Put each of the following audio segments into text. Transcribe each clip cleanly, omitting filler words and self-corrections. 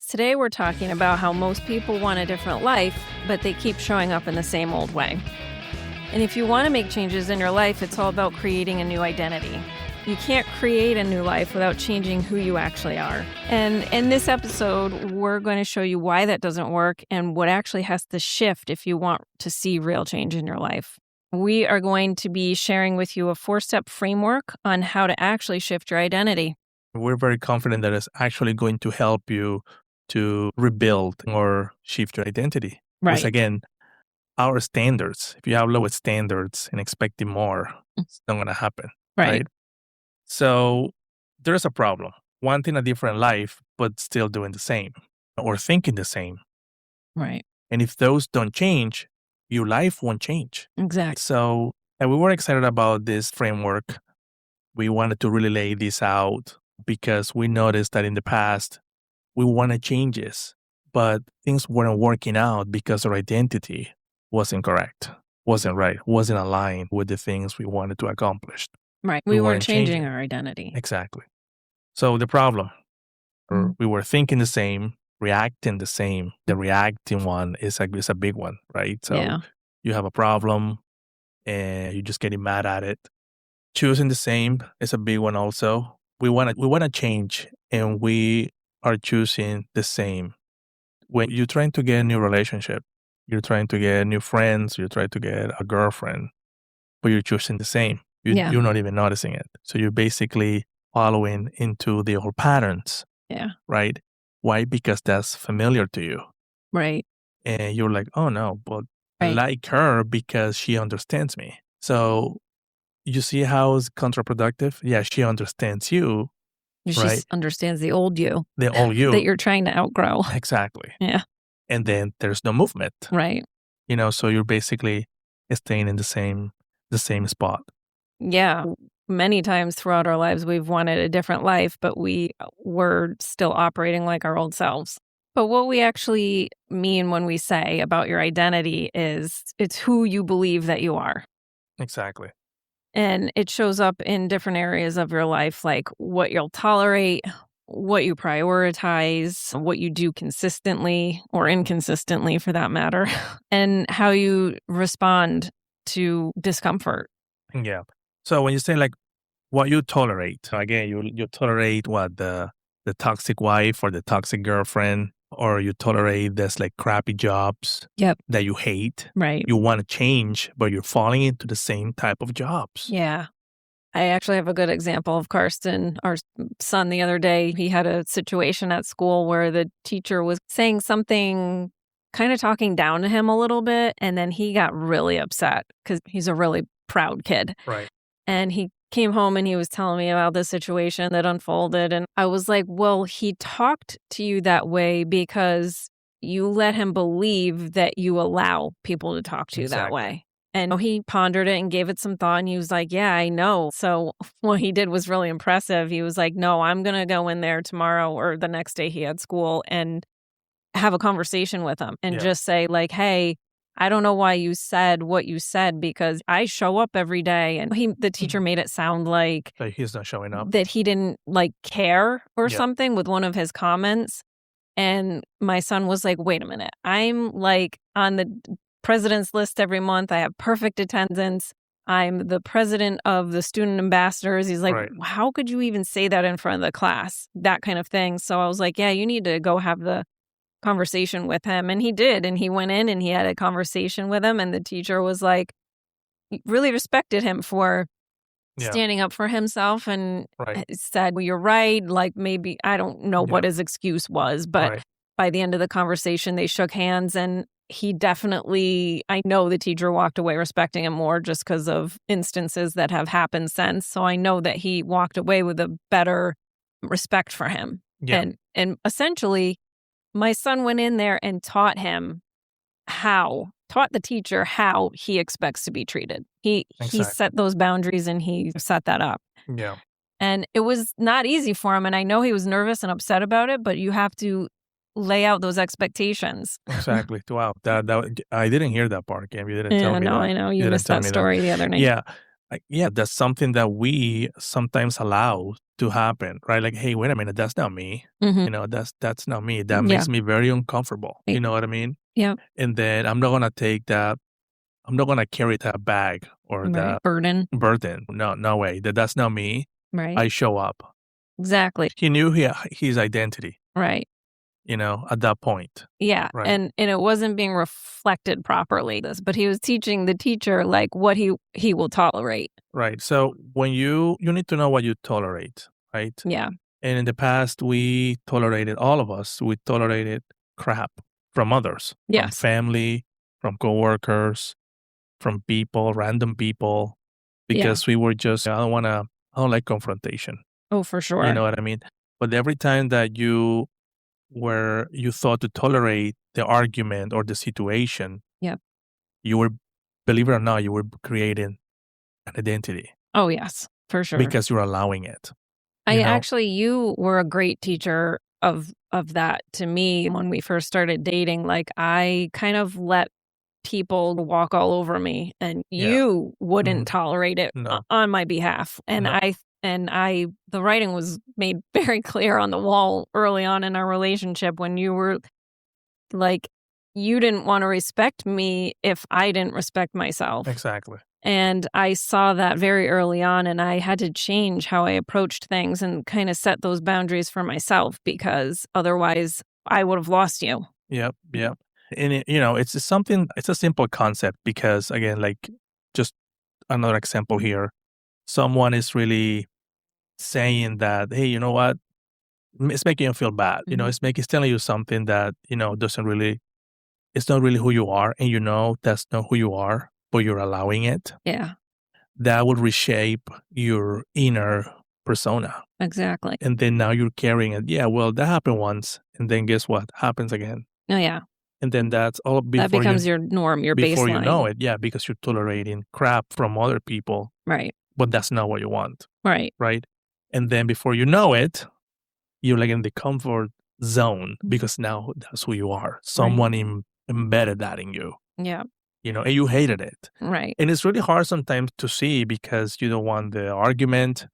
Today we're talking about how most people want a different life, but they keep showing up in the same old way. And if you want to make changes in your life, it's all about creating a new identity. You can't create a new life without changing who you actually are. And in this episode, we're going to show you why that doesn't work and what actually has to shift if you want to see real change in your life. We are going to be sharing with you a 4-step framework on how to actually shift your identity. We're very confident that it's actually going to help you to rebuild or shift your identity. Right. Because again, our standards, if you have lower standards and expecting more, it's not going to happen. Right. So there's a problem. Wanting a different life, but still doing the same or thinking the same. Right. And if those don't change, your life won't change. Exactly. So and we were excited about this framework. We wanted to really lay this out because we noticed that in the past, we wanted changes, but things weren't working out because our identity wasn't correct, wasn't right, wasn't aligned with the things we wanted to accomplish. Right. We weren't changing our identity. Exactly. So the problem, we were thinking the same, reacting the same. The reacting one is a big one, right? So you have a problem and you're just getting mad at it. Choosing the same is a big one also. We want to change and we are choosing the same. When you're trying to get a new relationship, you're trying to get new friends, you're trying to get a girlfriend, but you're choosing the same. You're not even noticing it. So you're basically following into the old patterns. Yeah. Right? Why? Because that's familiar to you. Right. And you're like, oh no, but I like her because she understands me. So you see how it's counterproductive? Yeah, she understands you. She understands the old you. The old you. That you're trying to outgrow. Exactly. Yeah. And then there's no movement. Right. So you're basically staying in the same spot. Yeah. Many times throughout our lives, we've wanted a different life, but we were still operating like our old selves. But what we actually mean when we say about your identity is it's who you believe that you are. Exactly. And it shows up in different areas of your life, like what you'll tolerate, what you prioritize, what you do consistently or inconsistently for that matter, and how you respond to discomfort. Yeah. So when you say like what you tolerate, again, you tolerate what the toxic wife or the toxic girlfriend, or you tolerate this like crappy jobs that you hate. Right. You want to change, but you're falling into the same type of jobs. Yeah. I actually have a good example of Karsten, our son, the other day. He had a situation at school where the teacher was saying something, kind of talking down to him a little bit. And then he got really upset because he's a really proud kid. Right. And he came home and he was telling me about the situation that unfolded. And I was like, well, he talked to you that way because you let him believe that you allow people to talk to you that way. And he pondered it and gave it some thought. And he was like, yeah, I know. So what he did was really impressive. He was like, no, I'm going to go in there tomorrow or the next day he had school and have a conversation with him and just say like, hey, I don't know why you said what you said because I show up every day. And the teacher made it sound like he's not showing up, that he didn't like care or something with one of his comments. And my son was like, wait a minute, I'm like on the president's list every month. I have perfect attendance. I'm the president of the student ambassadors. He's like, how could you even say that in front of the class? That kind of thing. So I was like, yeah, you need to go have the conversation with him. And he did. And he went in and he had a conversation with him. And the teacher was like, really respected him for standing up for himself and said, well, you're right. Like maybe, I don't know what his excuse was, but by the end of the conversation, they shook hands and he definitely, I know the teacher walked away respecting him more just because of instances that have happened since. So I know that he walked away with a better respect for him. Yeah. And essentially, my son went in there and taught the teacher how he expects to be treated. He set those boundaries and he set that up. Yeah. And it was not easy for him. And I know he was nervous and upset about it, but you have to lay out those expectations. Exactly. Wow. That I didn't hear that part, Cam. You didn't tell me that. I know. You missed that story the other night. Yeah. Yeah, that's something that we sometimes allow to happen, right? Like, hey, wait a minute, that's not me. Mhm. That's not me. That Yeah. makes me very uncomfortable. Right. You know what I mean? Yep. And then I'm not gonna take that. I'm not gonna carry that bag or Right. that Burden. burden. No, no way. That's not me. Right. I show up. Exactly. He knew his identity. Right. At that point, Yeah, right? and it wasn't being reflected properly, but he was teaching the teacher, like, what he will tolerate. Right. So when you need to know what you tolerate, right? Yeah. And in the past, all of us, we tolerated crap from others, from Yes. family, from coworkers, from people, random people, Yeah. because we were just, I don't like confrontation. Oh, for You sure. know what I mean? But every time that you thought to tolerate the argument or the situation, Yep. you were, believe it or not, you were creating an identity Oh, yes, for sure. because you're allowing it, I you know? actually you were a great teacher of that to me when we first started dating, like, I kind of let people walk all over me, and Yeah. you wouldn't Mhm. tolerate it No, on my behalf, no. and I the writing was made very clear on the wall early on in our relationship when you were like, you didn't wanna respect me if I didn't respect myself, Exactly. and I saw that very early on, and I had to change how I approached things and kinda set those boundaries for myself because otherwise I would've lost you. Yep, yep. And it's just something, it's a simple concept because again, like just another example here, someone is really saying that, hey, you know what? It's making you feel bad. Mhm. It's telling you something that, it's not really who you are. And that's not who you are, but you're allowing it. Yeah, That would reshape your inner persona. exactly. And then now you're carrying it. Yeah, well, that happened once. And then guess what? Happens again. Oh, yeah. And then that's all That becomes your norm, your before you know baseline. it. Yeah, because you're tolerating crap from other people, Right, but that's not what you want. right. Right. And then before you know it, you're like in the comfort zone because now that's who you are. Right. Someone embedded that in you, Yeah, and you hated it. right. And it's really hard sometimes to see because you don't want the argument.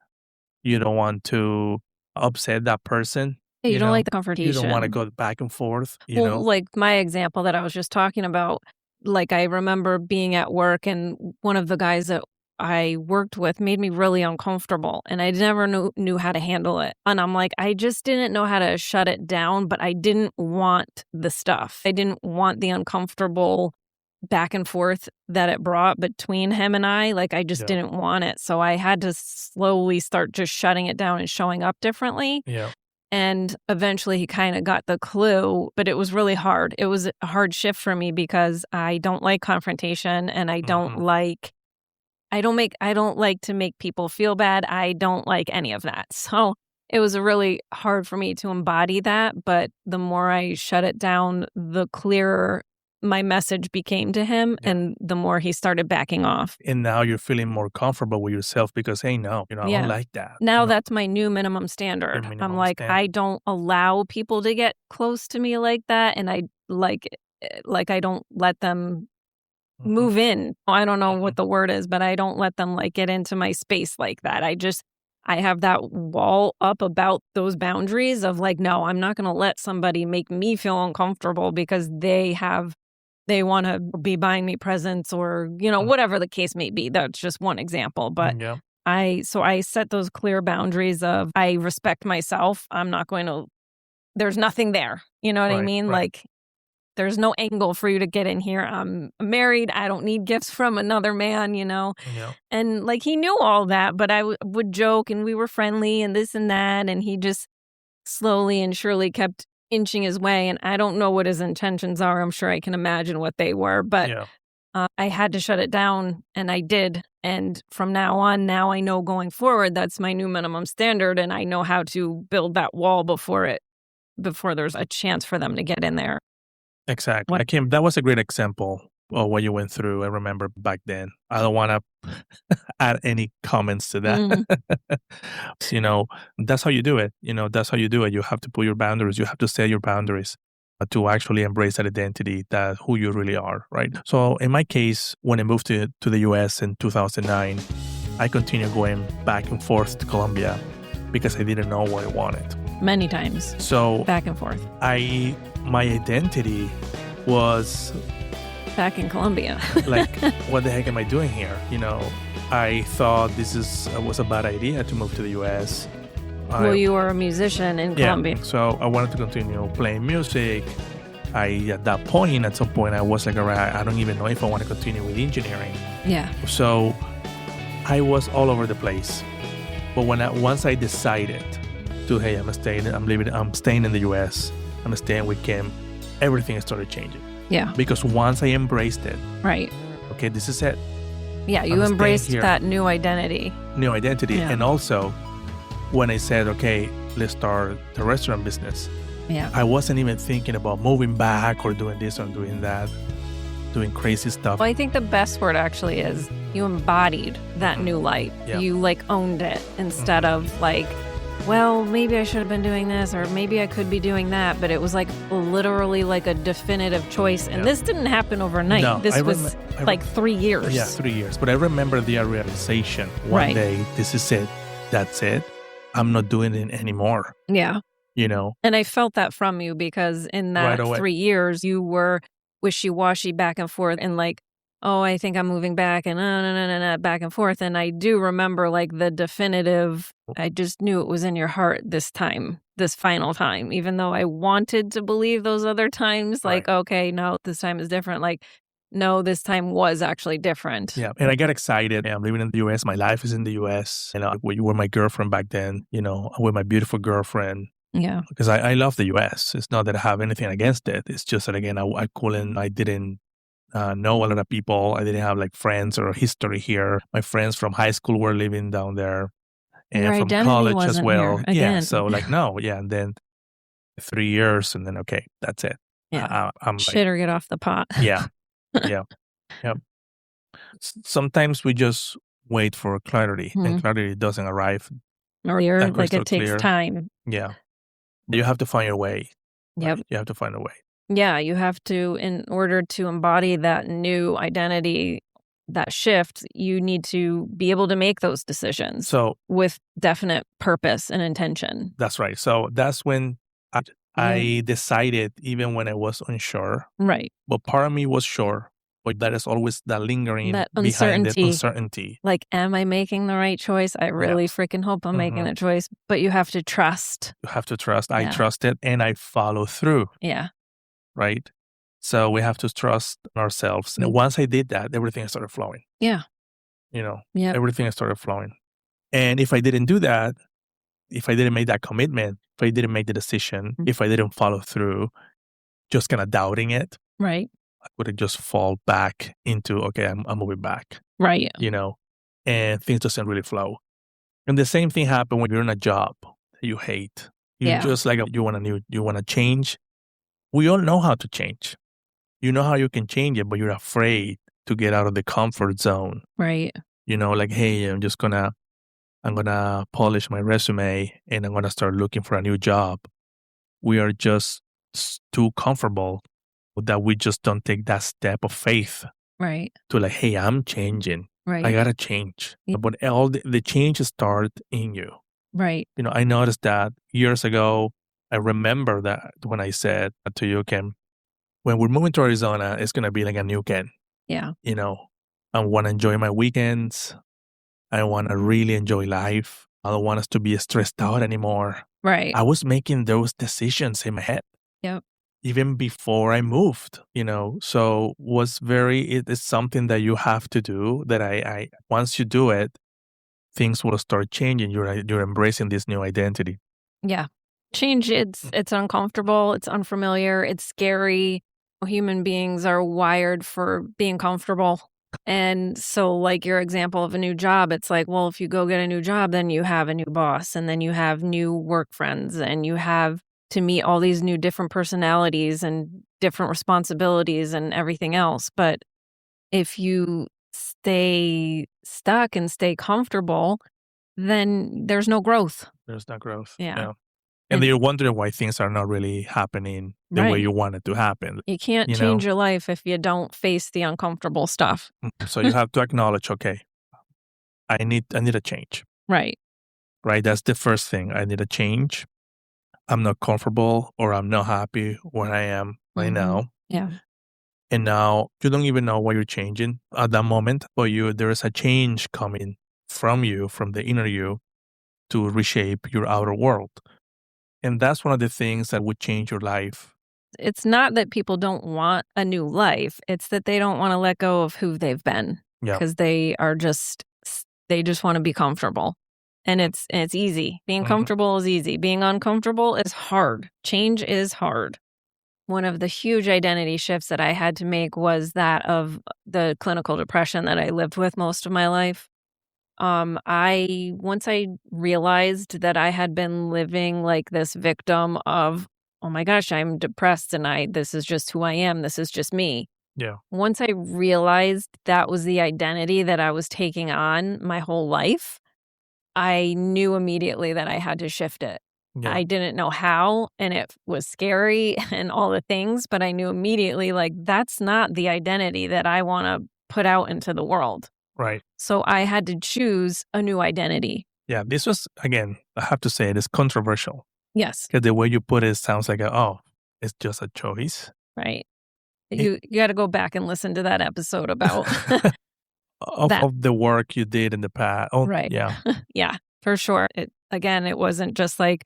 You don't want to upset that person. Yeah, you don't like the You don't want to confrontation. go back and forth, Well, like my example that I was just talking about, like I remember being at work and one of the guys that I worked with made me really uncomfortable and I never knew how to handle it. And I'm like, I just didn't know how to shut it down, but I didn't want the stuff. I didn't want the uncomfortable back and forth that it brought between him and I. Like I just Yeah. didn't want it. So I had to slowly start just shutting it down and showing up differently. Yeah. And eventually he kinda got the clue, but it was really hard. It was a hard shift for me because I don't like confrontation and Hmm. I don't like to make people feel bad. I don't like any of that. So, it was really hard for me to embody that, but the more I shut it down, the clearer my message became to him Yeah. and the more he started backing off. And now you're feeling more comfortable with yourself because, hey, no, I don't Yeah. like that. Now that's my new minimum Your standard. I'm minimum like, I standard. don't allow people to get close to me like that, and I don't let them Hmm. move in. I don't know Hmm. what the word is, but I don't let them, like, get into my space like that. I have that wall up about those boundaries of, like, no, I'm not gonna let somebody make me feel uncomfortable because they wanna be buying me presents or, whatever the case may be. That's just one example, but Yeah. I set those clear boundaries of I respect myself. I'm not going to there's nothing there. You know what I Right. mean? Right. Like there's no angle for you to get in here. I'm married. I don't need gifts from another man. Yeah. And like he knew all that, but I would joke and we were friendly and this and that. And he just slowly and surely kept inching his way. And I don't know what his intentions are. I'm sure I can imagine what they were, but Yeah. I had to shut it down, and I did. And from now on, now I know going forward that's my new minimum standard, and I know how to build that wall before there's a chance for them to get in there. Exactly. What? That was a great example of what you went through. I remember back then. I don't want to add any comments to that. Mhm. That's how you do it. That's how you do it. You have to put your boundaries. You have to set your boundaries to actually embrace that identity, that who you really are, right? So in my case, when I moved to the US in 2009, I continued going back and forth to Colombia because I didn't know what I wanted. Many times. So back and forth. My identity was back in Colombia. like, what the heck am I doing here? I thought was a bad idea to move to the U.S. Well, you were a musician in Colombia. So I wanted to continue playing music. At some point, I was like, all right, I don't even know if I want to continue with engineering. Yeah. So I was all over the place. But once I decided to, hey, I'm staying in the U.S., I'm staying with Kim, everything started changing. Yeah. Because once I embraced it. Right. Okay, this is it. Yeah, you embraced that new identity. Yeah. And also, when I said, okay, let's start the restaurant business. Yeah. I wasn't even thinking about moving back or doing this or doing that, doing crazy stuff. Well, I think the best word actually is you embodied that new light. Yeah. You owned it instead of well, maybe I should have been doing this or maybe I could be doing that. But it was literally a definitive choice. And this didn't happen overnight. No, this was 3 years. Yeah, 3 years. But I remember the realization one day, this is it. That's it. I'm not doing it anymore. Yeah. And I felt that from you because in that 3 years, you were wishy-washy back and forth and oh, I think I'm moving back and no, back and forth. And I do remember the definitive, I just knew it was in your heart this time, this final time, even though I wanted to believe those other times, okay, no, this time is different. No, this time was actually different. Yeah. And I got excited. I'm living in the U.S. My life is in the U.S. You were my girlfriend back then, with my beautiful girlfriend. Yeah. Because I love the U.S. It's not that I have anything against it. It's just that, again, I didn't know a lot of people. I didn't have friends or history here. My friends from high school were living down there and your from college as well. Here, again. Yeah. So no. Yeah. And then 3 years and then, okay, that's it. Yeah. I'm shit or get off the pot. Yeah. Yeah. Yep. Sometimes we just wait for clarity and clarity doesn't arrive. Or it takes time. Yeah. You have to find your way. Yep. Right? You have to find a way. Yeah, you have to, in order to embody that new identity, that shift, you need to be able to make those decisions with definite purpose and intention. That's right. So that's when I decided, even when I was unsure. Right. But part of me was sure, but that is always that lingering that behind the uncertainty. Am I making the right choice? I really freaking hope I'm making the choice. But you have to trust. You have to trust. I trusted and I follow through. Yeah. Right? So we have to trust ourselves. And once I did that, everything started flowing. Yeah. Everything started flowing. And if I didn't do that, if I didn't make that commitment, if I didn't make the decision, if I didn't follow through, just kind of doubting it, right, I would have just fall back into, okay, I'm moving back. Right. And things doesn't really flow. And the same thing happened when you're in a job that you hate. Just you want to change. We all know how to change. You know how you can change it, but you're afraid to get out of the comfort zone. Right. Hey, I'm gonna polish my resume and I'm gonna start looking for a new job. We are just too comfortable that we just don't take that step of faith. Right. To hey, I'm changing. Right. I gotta change. Yeah. But all the change start in you. Right. I noticed that years ago. I remember that when I said to you, Kim, when we're moving to Arizona, it's gonna be like a new Ken. Yeah. I want to enjoy my weekends. I want to really enjoy life. I don't want us to be stressed out anymore. Right. I was making those decisions in my head. Yep. Even before I moved, so it's something that you have to do that I once you do it, things will start changing. You're embracing this new identity. Yeah. Change, it's uncomfortable, it's unfamiliar, it's scary. Human beings are wired for being comfortable. And so your example of a new job, it's well, if you go get a new job, then you have a new boss and then you have new work friends and you have to meet all these new different personalities and different responsibilities and everything else. But if you stay stuck and stay comfortable, then there's no growth. There's no growth. Yeah. And then you're wondering why things are not really happening the way you want it to happen. You can't change your life if you don't face the uncomfortable stuff. So you have to acknowledge, okay, I need a change. Right. Right? That's the first thing. I need a change. I'm not comfortable or I'm not happy where I am right now. Yeah. And now you don't even know what you're changing at that moment, but there is a change coming from you, from the inner you, to reshape your outer world. And that's one of the things that would change your life. It's not that people don't want a new life. It's that they don't want to let go of who they've been Yeah. because they just want to be comfortable. And it's easy. Being comfortable is easy. Being uncomfortable is hard. Change is hard. One of the huge identity shifts that I had to make was that of the clinical depression that I lived with most of my life. Once I realized that I had been living like this victim of, oh my gosh, I'm depressed and this is just who I am. This is just me. Yeah. Once I realized that was the identity that I was taking on my whole life, I knew immediately that I had to shift it. Yeah. I didn't know how, and it was scary and all the things, but I knew immediately, like, that's not the identity that I want to put out into the world. Right. So I had to choose a new identity. Yeah. This was, again, I have to say it is controversial. Yes. Because the way you put it sounds like, it's just a choice. Right. You got to go back and listen to that episode about of the work you did in the past. Oh, right. Yeah. Yeah, for sure. It wasn't just like,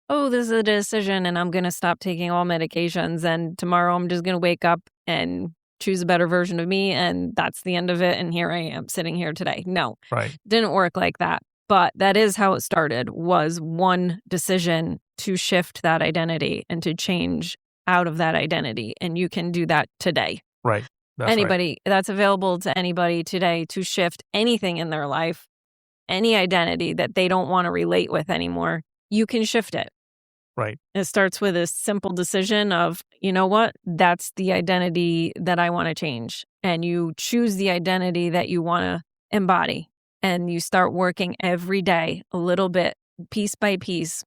oh, this is a decision and I'm going to stop taking all medications and tomorrow I'm just going to wake up and choose a better version of me and that's the end of it and here I am sitting here today. No. Right. Didn't work like that. But that is how it started, was one decision to shift that identity and to change out of that identity. And you can do that today. Right. That's available to anybody today to shift anything in their life, any identity that they don't want to relate with anymore. You can shift it. Right. It starts with a simple decision of, you know what, that's the identity that I want to change. And you choose the identity that you want to embody. And you start working every day, a little bit, piece by piece.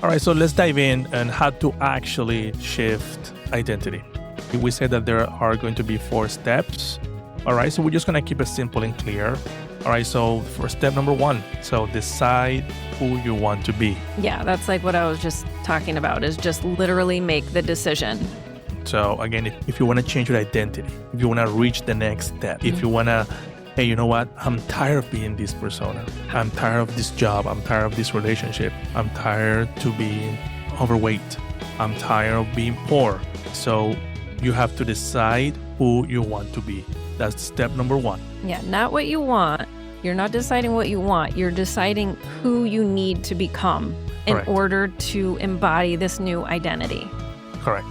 All right, so let's dive in and how to actually shift identity. We said that there are going to be 4 steps. All right, so we're just going to keep it simple and clear. All right, so for step number 1, so decide who you want to be. Yeah, that's like what I was just talking about, is just literally make the decision. So again, if you want to change your identity, if you want to reach the next step, if you want to, hey, you know what? I'm tired of being this persona. I'm tired of this job. I'm tired of this relationship. I'm tired to being overweight. I'm tired of being poor. So you have to decide who you want to be. That's step number 1. Yeah, not what you want. You're not deciding what you want. You're deciding who you need to become in order to embody this new identity. Correct.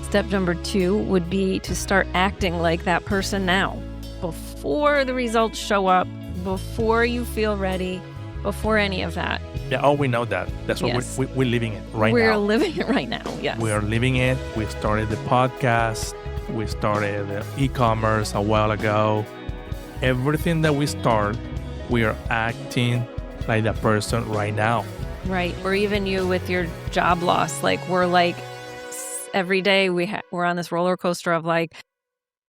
Step number 2 would be to start acting like that person now. Before the results show up, before you feel ready, before any of that. Yeah, we know that. That's what we're living it right now. We're living it right now, yes. We are living it. We started the podcast. We started e-commerce a while ago. Everything that we start, we are acting like that person right now. Right. Or even you with your job loss. Like, we're like, every day we're on this roller coaster of like,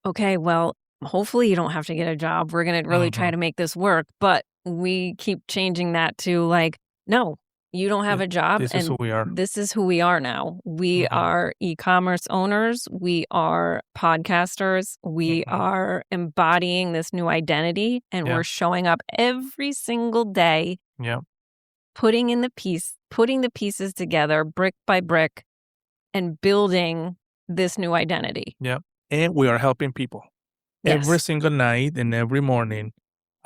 okay, well, hopefully you don't have to get a job. We're going to really try to make this work. But we keep changing that to like, no, you don't have a job. This is who we are. This is who we are now. We are e-commerce owners. We are podcasters. We are embodying this new identity. And we're showing up every single day, putting the pieces together brick by brick and building this new identity. Yeah. And we are helping people. Yes. Every single night and every morning,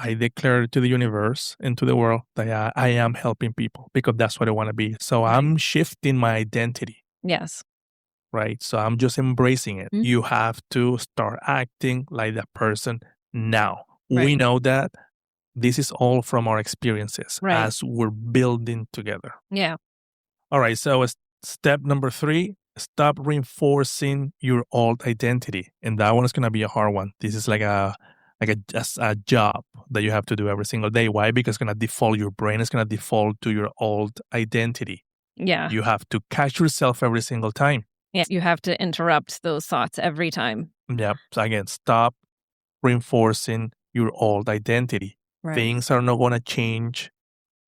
I declare to the universe and to the world that I am helping people because that's what I want to be. So I'm shifting my identity. Yes. Right. So I'm just embracing it. You have to start acting like that person now. Right. We know that this is all from our experiences as we're building together. Yeah. All right. So step number 3, stop reinforcing your old identity. And that one is going to be a hard one. This is like a job that you have to do every single day. Why? Because it's going to default, your brain is going to default to your old identity. Yeah. You have to catch yourself every single time. Yeah. You have to interrupt those thoughts every time. Yeah. So again, stop reinforcing your old identity. Right. Things are not going to change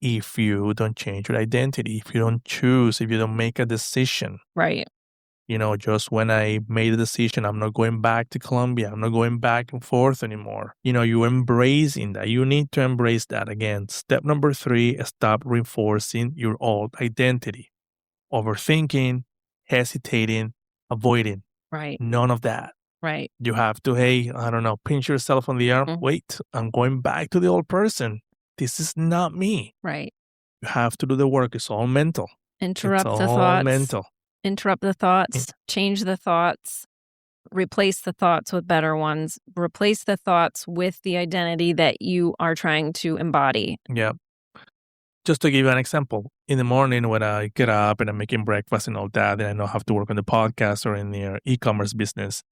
if you don't change your identity, if you don't choose, if you don't make a decision. Right. Just when I made a decision, I'm not going back to Colombia. I'm not going back and forth anymore. You're embracing that. You need to embrace that. Again, step number 3, stop reinforcing your old identity. Overthinking, hesitating, avoiding. Right. None of that. Right. You have to, hey, I don't know, pinch yourself on the arm. Mhm. Wait, I'm going back to the old person. This is not me. Right. You have to do the work. It's all mental. Interrupt It's the all thoughts. mental. Interrupt the thoughts. Change the thoughts. Replace the thoughts with better ones. Replace the thoughts with the identity that you are trying to embody. Yeah. Just to give you an example, in the morning when I get up and I'm making breakfast and all that, and I know I have to work on the podcast or in the e-commerce business,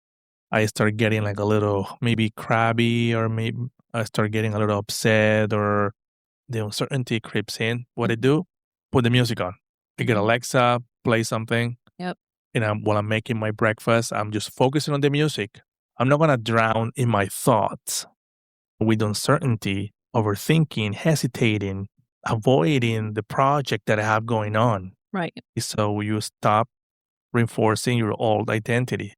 I start getting like a little maybe crabby, or maybe I start getting a little upset, or the uncertainty creeps in. What I do, put the music on. I get Alexa, play something. Yep. And while I'm making my breakfast, I'm just focusing on the music. I'm not going to drown in my thoughts with uncertainty, overthinking, hesitating, avoiding the project that I have going on. Right. So you stop reinforcing your old identity,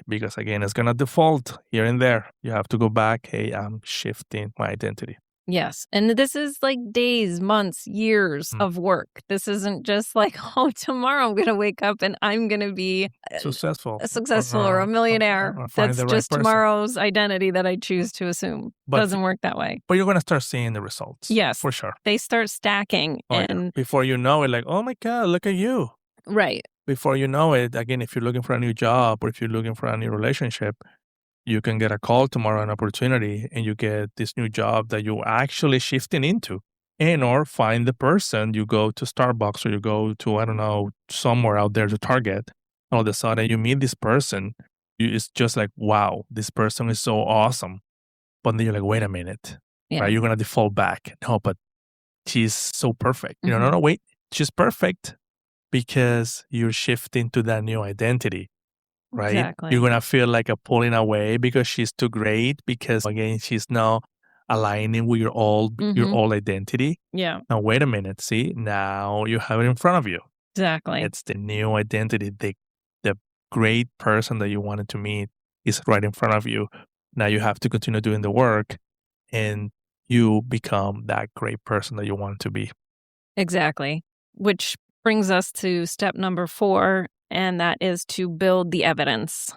because again, it's going to default here and there. You have to go back. Hey, I'm shifting my identity. Yes. And this is like days, months, years of work. This isn't just like, oh, tomorrow I'm going to wake up and I'm going to be successful or a millionaire. or find That's the right just person. Tomorrow's identity that I choose to assume. Doesn't work that way. But you're going to start seeing the results. Yes. For sure. They start stacking. And before you know it, like, oh my God, look at you. Right. Before you know it, again, if you're looking for a new job or if you're looking for a new relationship, you can get a call tomorrow, an opportunity, and you get this new job that you're actually shifting into. Or find the person, you go to Starbucks or you go to, I don't know, somewhere out there to Target. All of a sudden you meet this person. It's just like, wow, this person is so awesome. But then you're like, wait a minute, right? You're going to default back. No, but she's so perfect. No, wait, she's perfect because you're shifting to that new identity. Right? Exactly. You're going to feel like a pulling away because she's too great, because again, she's now aligning with your old identity. Yeah. Now, wait a minute. See, now you have it in front of you. Exactly. It's the new identity. The great person that you wanted to meet is right in front of you. Now you have to continue doing the work and you become that great person that you want to be. Exactly. Which brings us to step number 4, and that is to build the evidence.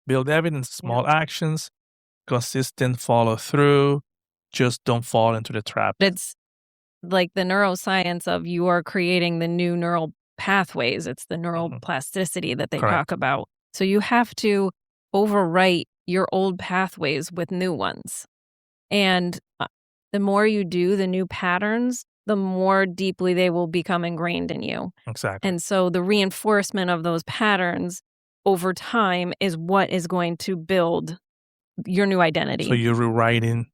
Build evidence, small actions, consistent follow through. Just don't fall into the trap. It's like the neuroscience of you are creating the new neural pathways. It's the neuroplasticity that they talk about. So you have to overwrite your old pathways with new ones. And the more you do the new patterns, the more deeply they will become ingrained in you. Exactly. And so the reinforcement of those patterns over time is what is going to build your new identity. So you're rewriting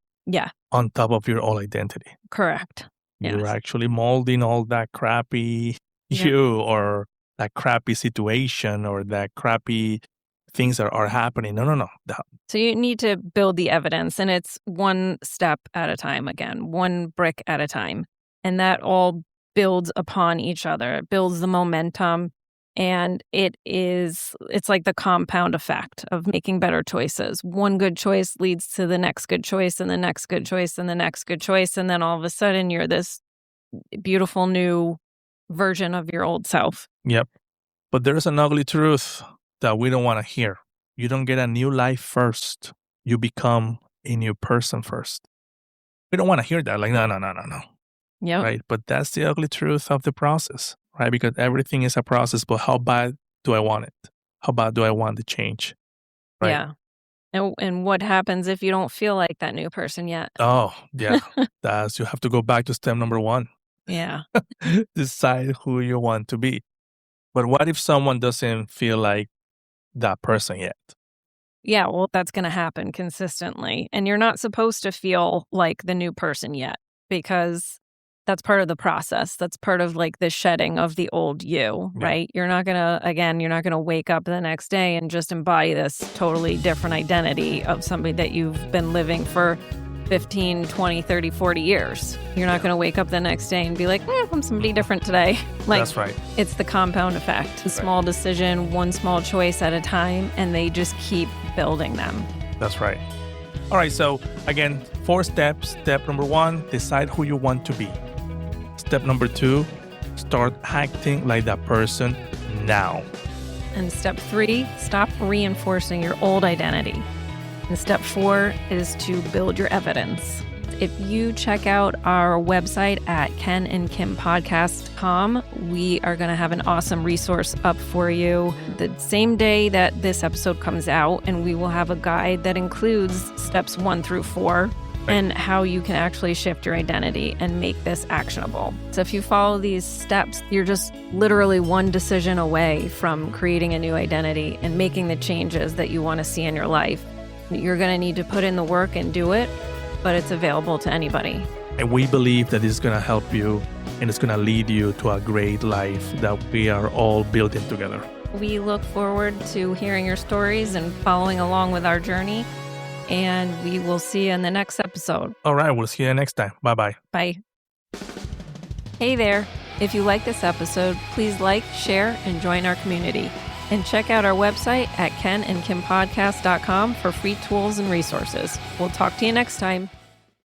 on top of your old identity. Correct. You're actually molding all that crappy you or that crappy situation or that crappy things that are happening. No. So you need to build the evidence, and it's one step at a time, again, one brick at a time. And that all builds upon each other. It builds the momentum, and it's like the compound effect of making better choices. One good choice leads to the next good choice and the next good choice and the next good choice. And then all of a sudden you're this beautiful new version of your old self. Yep. But there's an ugly truth that we don't want to hear. You don't get a new life first. You become a new person first. We don't want to hear that. Like, no. Yep. Right. But that's the ugly truth of the process, right? Because everything is a process, but how bad do I want it? How bad do I want the change? Right? Yeah. And what happens if you don't feel like that new person yet? Oh, yeah. You have to go back to step number 1. Yeah. Decide who you want to be. But what if someone doesn't feel like that person yet? Yeah, well, that's going to happen consistently. And you're not supposed to feel like the new person yet, because that's part of the process. That's part of like the shedding of the old you, right? You're not going to wake up the next day and just embody this totally different identity of somebody that you've been living for 15, 20, 30, 40 years. You're not going to wake up the next day and be like, I'm somebody different today. That's right. It's the compound effect. A small decision, one small choice at a time, and they just keep building them. That's right. All right. So again, 4 steps. Step number 1, decide who you want to be. Step number 2, start acting like that person now. And step 3, stop reinforcing your old identity. And step 4 is to build your evidence. If you check out our website at kenandkimpodcast.com, we are going to have an awesome resource up for you the same day that this episode comes out, and we will have a guide that includes steps 1 through 4 and how you can actually shift your identity and make this actionable. So if you follow these steps, you're just literally one decision away from creating a new identity and making the changes that you want to see in your life. You're going to need to put in the work and do it, but it's available to anybody. And we believe that it's going to help you and it's going to lead you to a great life that we are all building together. We look forward to hearing your stories and following along with our journey. And we will see you in the next episode. All right, we'll see you next time. Bye-bye. Bye. Hey there. If you like this episode, please like, share, and join our community. And check out our website at kenandkimpodcast.com for free tools and resources. We'll talk to you next time.